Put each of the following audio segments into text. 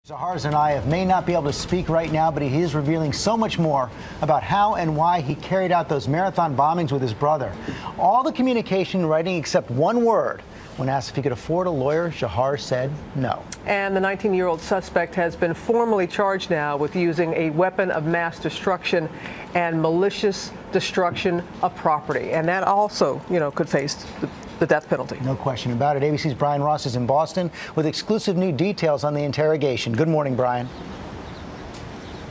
Dzhokhar Tsarnaev may not be able to speak right now, but he is revealing so much more about how and why he carried out those marathon bombings with his brother. All the communication writing except one word. When asked if he could afford a lawyer, Dzhokhar said no. And the 19-year-old suspect has been formally charged now with using a weapon of mass destruction and malicious destruction of property. And that also, could face the death penalty. No question about it. ABC's Brian Ross is in Boston with exclusive new details on the interrogation. Good morning, Brian.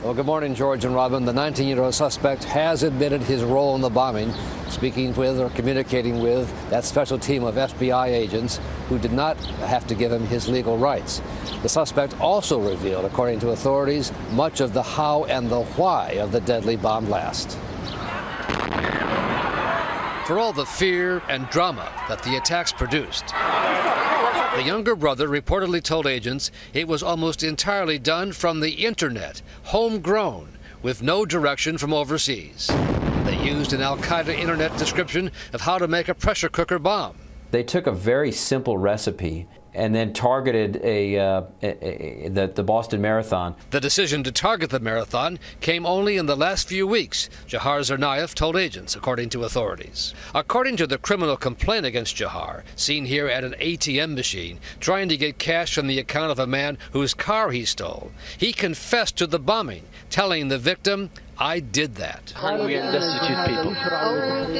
Well, good morning, George and Robin. The 19-year-old suspect has admitted his role in the bombing, speaking with or communicating with that special team of FBI agents who did not have to give him his legal rights. The suspect also revealed, according to authorities, much of the how and the why of the deadly bomb blast. For all the fear and drama that the attacks produced, the younger brother reportedly told agents it was almost entirely done from the internet, homegrown, with no direction from overseas. They used an Al-Qaeda internet description of how to make a pressure cooker bomb. They took a very simple recipe and then targeted the Boston Marathon. The decision to target the marathon came only in the last few weeks, Dzhokhar Tsarnaev told agents, according to authorities. According to the criminal complaint against Dzhokhar, seen here at an ATM machine, trying to get cash from the account of a man whose car he stole, he confessed to the bombing, telling the victim, "I did that." Hungry and destitute people.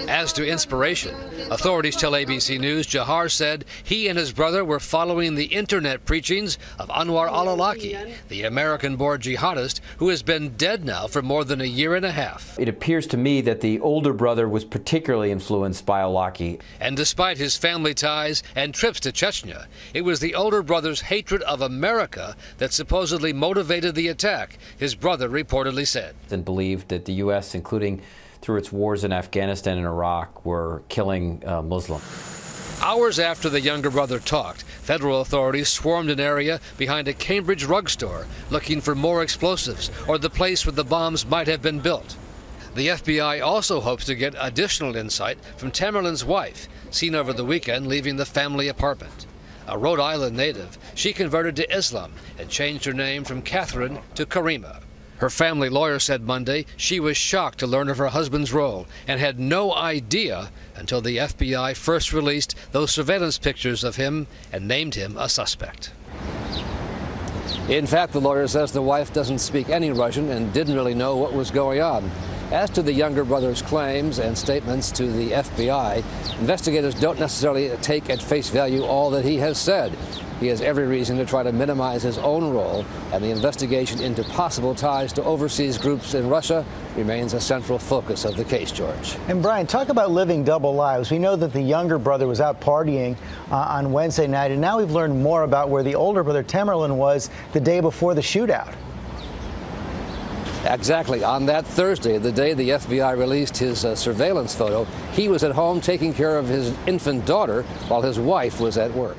As to inspiration, authorities tell ABC News Dzhokhar said he and his brother were following the internet preachings of Anwar al-Awlaki, the American-born jihadist who has been dead now for more than a year and a half. It appears to me that the older brother was particularly influenced by Awlaki. And despite his family ties and trips to Chechnya, it was the older brother's hatred of America that supposedly motivated the attack, his brother reportedly said. And believed that the U.S., including through its wars in Afghanistan and Iraq, were killing Muslims. Hours after the younger brother talked, federal authorities swarmed an area behind a Cambridge rug store looking for more explosives or the place where the bombs might have been built. The FBI also hopes to get additional insight from Tamerlan's wife, seen over the weekend leaving the family apartment. A Rhode Island native, she converted to Islam and changed her name from Catherine to Karima. Her family lawyer said Monday she was shocked to learn of her husband's role and had no idea until the FBI first released those surveillance pictures of him and named him a suspect. In fact, the lawyer says the wife doesn't speak any Russian and didn't really know what was going on. As to the younger brother's claims and statements to the FBI, investigators don't necessarily take at face value all that he has said. He has every reason to try to minimize his own role, and the investigation into possible ties to overseas groups in Russia remains a central focus of the case, George. And Brian, talk about living double lives. We know that the younger brother was out partying on Wednesday night, and now we've learned more about where the older brother, Tamerlan, was the day before the shootout. Exactly. On that Thursday, the day the FBI released his surveillance photo, he was at home taking care of his infant daughter while his wife was at work.